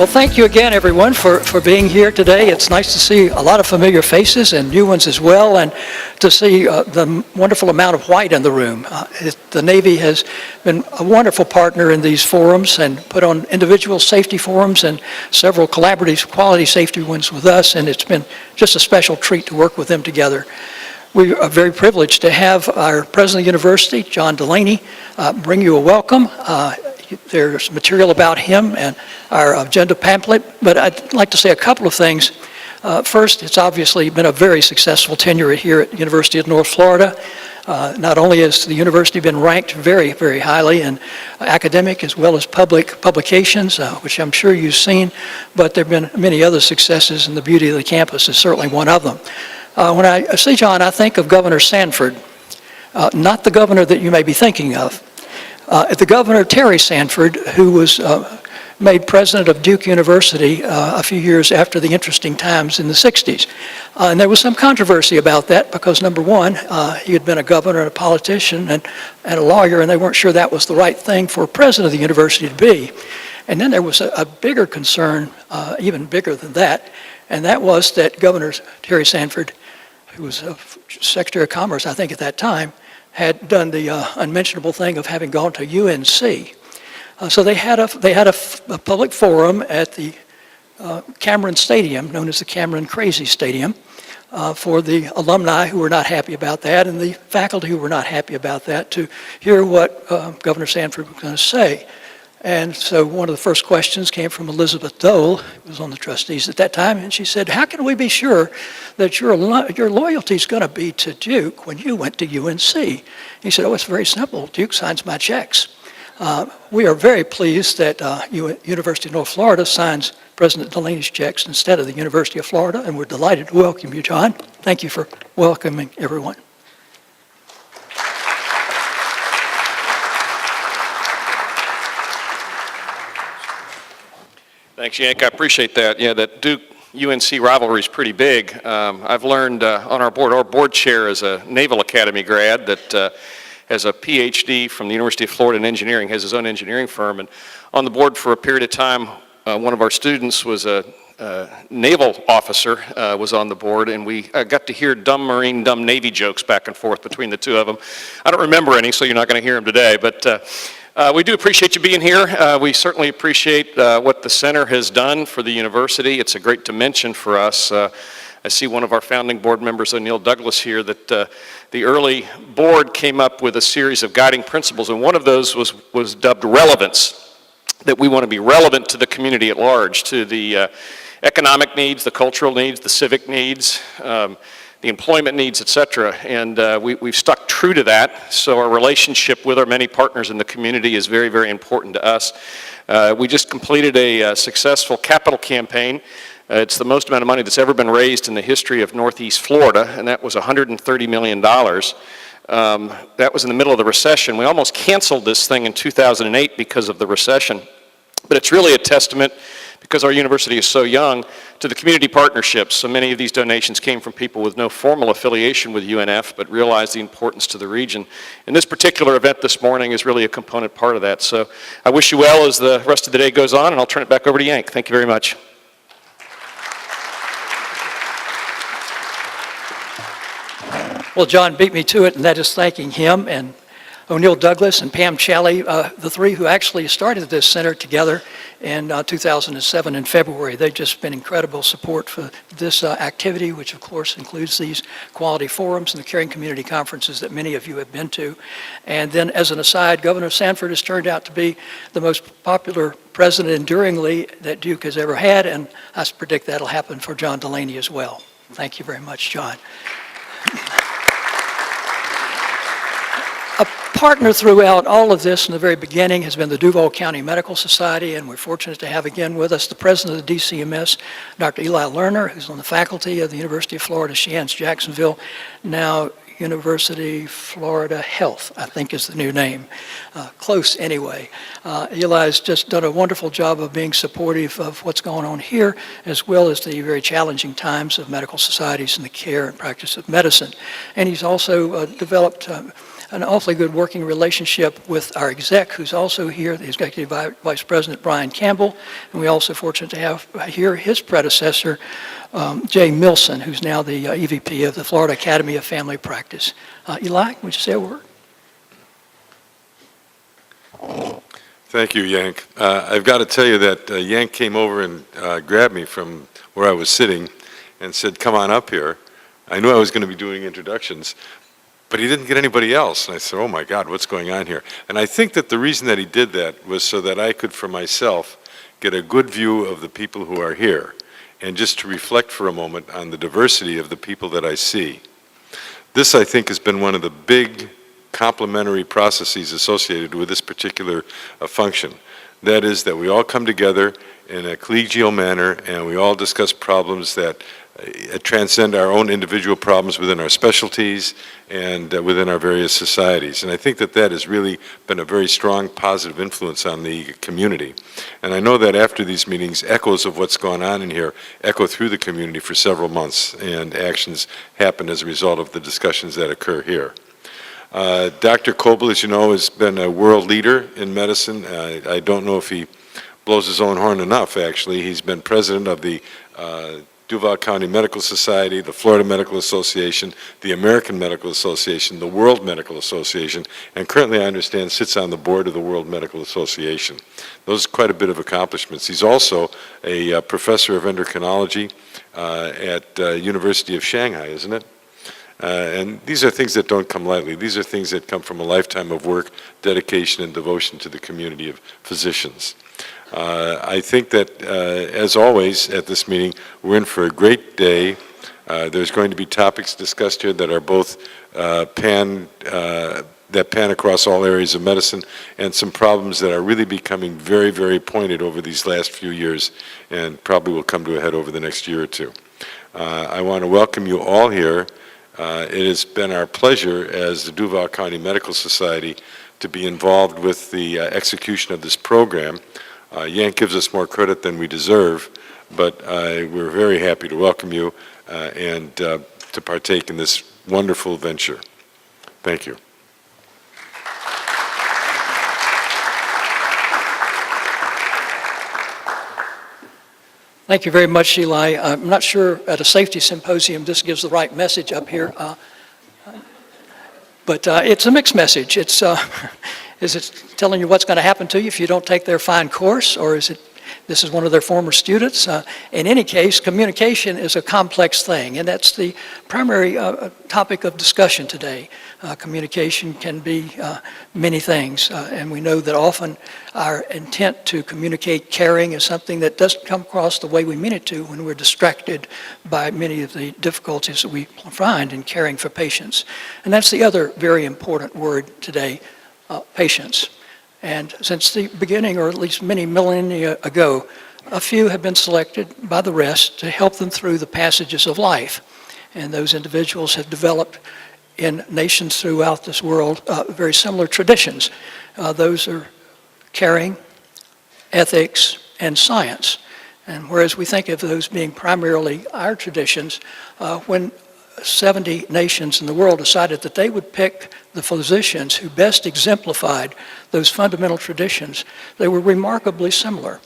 Well, thank you again, everyone, for being here today. It's nice to see a lot of familiar faces and new ones as well, and to see the wonderful amount of white in the room. The Navy has been a wonderful partner in these forums and put on individual safety forums and several collaborative quality safety ones with us, and it's been just a special treat to work with them together. We are very privileged to have our President of the University, John Delaney, bring you a welcome. There's material about him and our agenda pamphlet, but I'd like to say a couple of things. First, it's obviously been a very successful tenure here at the University of North Florida. Not only has the university been ranked very, very highly in academic as well as public publications, which I'm sure you've seen, but there have been many other successes, and the beauty of the campus is certainly one of them. When I say John, I think of Governor Sanford, not the governor that you may be thinking of. The governor, Terry Sanford, who was made president of Duke University a few years after the interesting times in the 60s. And there was some controversy about that because, number one, he had been a governor and a politician and a lawyer, and they weren't sure that was the right thing for a president of the university to be. And then there was a bigger concern, even bigger than that, and that was that Governor Terry Sanford, who was Secretary of Commerce, I think, at that time, had done the unmentionable thing of having gone to UNC. So they had a public forum at the Cameron Stadium, known as the Cameron Crazy Stadium, for the alumni who were not happy about that and the faculty who were not happy about that to hear what Governor Sanford was going to say. And so one of the first questions came from Elizabeth Dole, who was on the trustees at that time, and she said, how can we be sure that your loyalty is going to be to Duke when you went to UNC? He said, oh, it's very simple. Duke signs my checks. We are very pleased that University of North Florida signs President Delaney's checks instead of the University of Florida, and we're delighted to welcome you, John. Thank you for welcoming everyone. Thanks, Yank. I appreciate that. Yeah, that Duke-UNC rivalry is pretty big. I've learned on our board chair is a Naval Academy grad that has a PhD from the University of Florida in engineering, has his own engineering firm. And on the board for a period of time, one of our students was a naval officer, was on the board, and we got to hear dumb Marine, dumb Navy jokes back and forth between the two of them. I don't remember any, so you're not going to hear them today, but we do appreciate you being here. We certainly appreciate what the center has done for the university. It's a great dimension for us. I see one of our founding board members, O'Neill Douglas, here, that the early board came up with a series of guiding principles, and one of those was dubbed relevance, that we want to be relevant to the community at large, to the economic needs, the cultural needs, the civic needs, the employment needs, et cetera, and we've stuck true to that. So our relationship with our many partners in the community is very, very important to us. We just completed a successful capital campaign. It's the most amount of money that's ever been raised in the history of Northeast Florida, and that was $130 million. That was in the middle of the recession. We almost canceled this thing in 2008 because of the recession, but it's really a testament, because our university is so young, to the community partnerships. So many of these donations came from people with no formal affiliation with UNF, but realized the importance to the region. And this particular event this morning is really a component part of that. So I wish you well as the rest of the day goes on, and I'll turn it back over to Yank. Thank you very much. Well, John beat me to it, and that is thanking him and O'Neill Douglas and Pam Challey, the three who actually started this center together in 2007 in February. They've just been incredible support for this activity, which of course includes these quality forums and the Caring Community Conferences that many of you have been to. And then as an aside, Governor Sanford has turned out to be the most popular president enduringly that Duke has ever had, and I predict that'll happen for John Delaney as well. Thank you very much, John. A partner throughout all of this in the very beginning has been the Duval County Medical Society, and we're fortunate to have again with us the president of the DCMS, Dr. Eli Lerner, who's on the faculty of the University of Florida, Shands-Jacksonville, now University Florida Health, I think is the new name. Close anyway. Eli's just done a wonderful job of being supportive of what's going on here, as well as the very challenging times of medical societies and the care and practice of medicine. And he's also developed an awfully good working relationship with our exec, who's also here, the Executive Vice President Brian Campbell, and we're also fortunate to have here his predecessor, Jay Milson, who's now the EVP of the Florida Academy of Family Practice. Eli, would you say a word? Thank you, Yank. I've got to tell you that Yank came over and grabbed me from where I was sitting and said, "Come on up here." I knew I was going to be doing introductions, but he didn't get anybody else. And I said, "Oh my God, what's going on here?" And I think that the reason that he did that was so that I could, for myself, get a good view of the people who are here and just to reflect for a moment on the diversity of the people that I see. This, I think, has been one of the big complementary processes associated with this particular function. That is that we all come together in a collegial manner and we all discuss problems that transcend our own individual problems within our specialties and within our various societies. And I think that that has really been a very strong positive influence on the community. And I know that after these meetings, echoes of what's gone on in here echo through the community for several months, and actions happen as a result of the discussions that occur here. Dr. Coble, as you know, has been a world leader in medicine. I don't know if he blows his own horn enough, actually. He's been president of the Duval County Medical Society, the Florida Medical Association, the American Medical Association, the World Medical Association, and currently, I understand, sits on the board of the World Medical Association. Those are quite a bit of accomplishments. He's also a professor of endocrinology at University of Shanghai, isn't it? And these are things that don't come lightly. These are things that come from a lifetime of work, dedication, and devotion to the community of physicians. I think that, as always at this meeting, we're in for a great day. There's going to be topics discussed here that are both pan across all areas of medicine, and some problems that are really becoming very, very pointed over these last few years and probably will come to a head over the next year or two. I want to welcome you all here. It has been our pleasure as the Duval County Medical Society to be involved with the execution of this program. Yank gives us more credit than we deserve, but we're very happy to welcome you and to partake in this wonderful venture. Thank you. Thank you very much, Eli. I'm not sure at a safety symposium this gives the right message up here, but it's a mixed message. It's, is it telling you what's going to happen to you if you don't take their fine course, or is it this is one of their former students? In any case, communication is a complex thing, and that's the primary topic of discussion today. Communication can be many things, and we know that often our intent to communicate caring is something that doesn't come across the way we mean it to when we're distracted by many of the difficulties that we find in caring for patients. And that's the other very important word today, patience. And since the beginning, or at least many millennia ago, a few have been selected by the rest to help them through the passages of life. And those individuals have developed in nations throughout this world very similar traditions. Those are caring, ethics, and science. And whereas we think of those being primarily our traditions, when 70 nations in the world decided that they would pick the physicians who best exemplified those fundamental traditions, they were remarkably similar.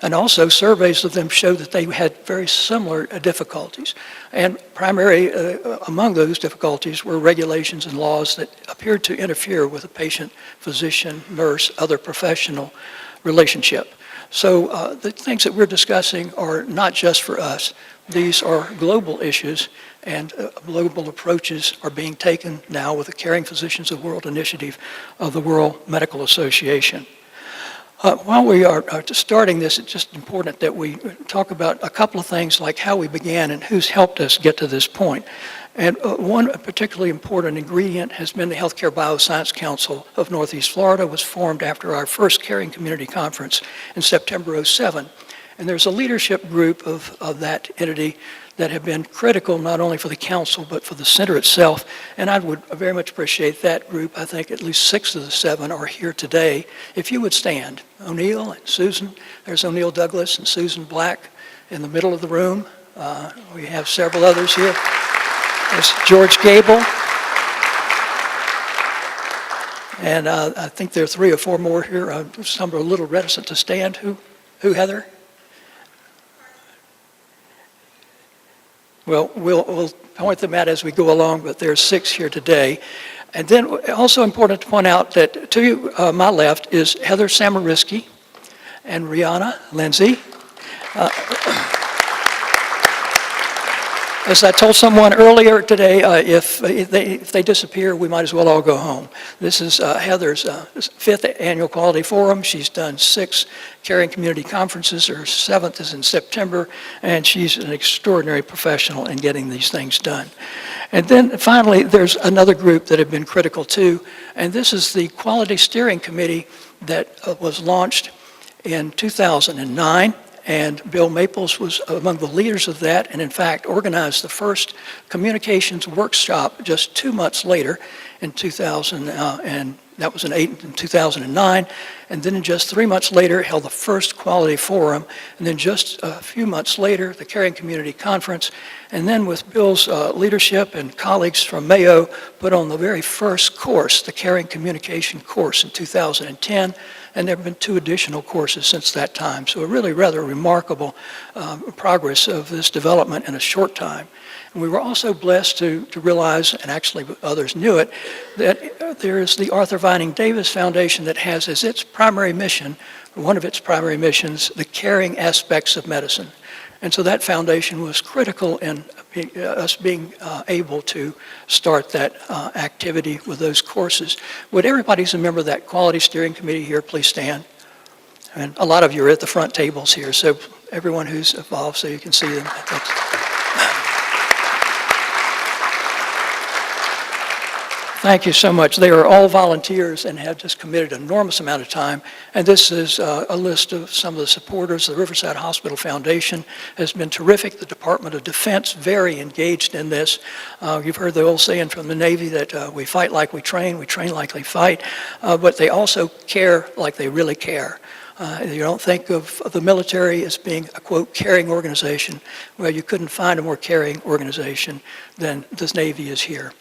And also surveys of them showed that they had very similar difficulties. And primary among those difficulties were regulations and laws that appeared to interfere with a patient, physician, nurse, other professional relationship. So the things that we're discussing are not just for us. These are global issues, and global approaches are being taken now with the Caring Physicians of the World initiative of the World Medical Association. While we are starting this, it's just important that we talk about a couple of things like how we began and who's helped us get to this point. And one particularly important ingredient has been the Healthcare Bioscience Council of Northeast Florida. Was formed after our first Caring Community Conference in September '07. And there's a leadership group of that entity that have been critical not only for the council but for the center itself. And I would very much appreciate that group. I think at least 6 of the 7 are here today. If you would stand, O'Neill and Susan. There's O'Neill Douglas and Susan Black in the middle of the room. We have several others here. There's George Gable. And I think there are 3 or 4 more here. Some are a little reticent to stand. Who, Heather? Well, we'll point them out as we go along, but there's 6 here today. And then also important to point out that to my left is Heather Samariski and Rihanna Lindsay. As I told someone earlier today, if they disappear, we might as well all go home. This is Heather's 5th annual Quality Forum. She's done 6 Caring Community Conferences. Her 7th is in September, and she's an extraordinary professional in getting these things done. And then finally, there's another group that have been critical too, and this is the Quality Steering Committee that was launched in 2009. And Bill Maples was among the leaders of that, and in fact organized the first communications workshop just 2 months later in 2000, and that was in 2009. And then just 3 months later held the first Quality Forum, and then just a few months later the Caring Community Conference, and then with Bill's leadership and colleagues from Mayo put on the very first course, the Caring Communication course in 2010. And there have been 2 additional courses since that time. So a really rather remarkable progress of this development in a short time. And we were also blessed to realize, and actually others knew it, that there is the Arthur Vining Davis Foundation that has as its primary mission, one of its primary missions, the caring aspects of medicine. And so that foundation was critical in us being able to start that activity with those courses. Would everybody who's a member of that Quality Steering Committee here please stand? And a lot of you are at the front tables here, so everyone who's involved so you can see them. Thank you so much. They are all volunteers and have just committed an enormous amount of time. And this is a list of some of the supporters. The Riverside Hospital Foundation has been terrific. The Department of Defense, very engaged in this. You've heard the old saying from the Navy that we fight like we train like they fight. But they also care like they really care. You don't think of the military as being a, quote, caring organization. Well, you couldn't find a more caring organization than this Navy is here.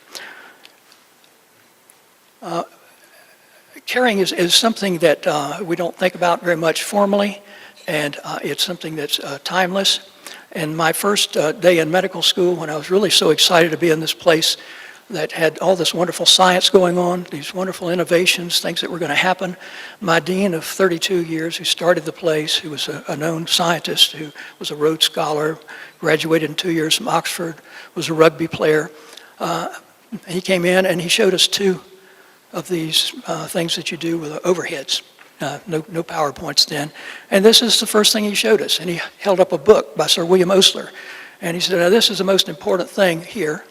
Caring is something that we don't think about very much formally, and it's something that's timeless. And my first day in medical school, when I was really so excited to be in this place that had all this wonderful science going on, these wonderful innovations, things that were going to happen, my dean of 32 years who started the place, who was a known scientist, who was a Rhodes Scholar, graduated in 2 years from Oxford, was a rugby player, he came in and he showed us 2 of these things that you do with overheads. No PowerPoints then. And this is the first thing he showed us. And he held up a book by Sir William Osler. And he said, now this is the most important thing here.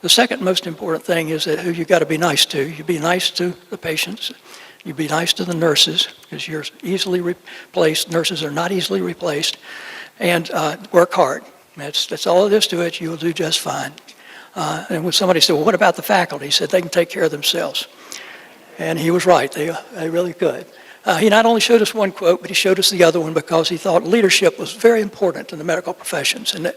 The second most important thing is that who you've got to be nice to. You be nice to the patients. You be nice to the nurses, because you're easily replaced. Nurses are not easily replaced. And work hard. That's all there is to it. You'll do just fine. And when somebody said, well, what about the faculty? He said, they can take care of themselves. And he was right, they really could. He not only showed us one quote, but he showed us the other one because he thought leadership was very important in the medical professions, and that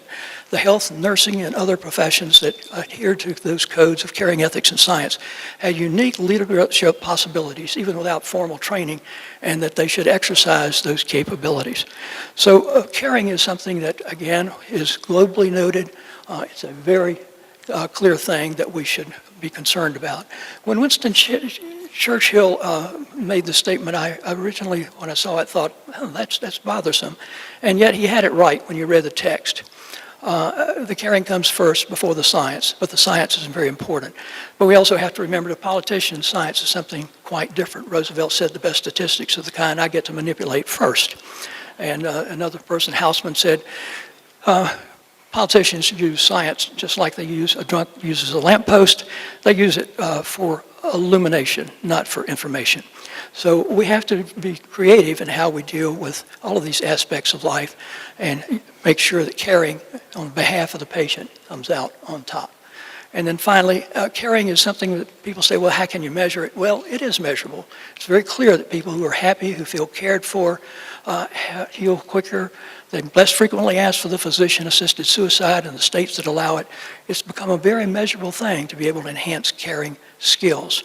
the health, nursing, and other professions that adhere to those codes of caring ethics and science had unique leadership possibilities, even without formal training, and that they should exercise those capabilities. So caring is something that, again, is globally noted. It's a very clear thing that we should be concerned about. When Winston Churchill made the statement, I originally, when I saw it, thought, oh, that's bothersome. And yet he had it right when you read the text. The caring comes first before the science, but the science is very important. But we also have to remember, to politicians, science is something quite different. Roosevelt said the best statistics are the kind I get to manipulate first. And another person, Houseman, said, politicians use science just like a drunk uses a lamppost. They use it for illumination, not for information. So we have to be creative in how we deal with all of these aspects of life and make sure that caring on behalf of the patient comes out on top. And then finally, caring is something that people say, well, how can you measure it? Well, it is measurable. It's very clear that people who are happy, who feel cared for, heal quicker. They less frequently ask for the physician-assisted suicide in the states that allow it. It's become a very measurable thing to be able to enhance caring skills.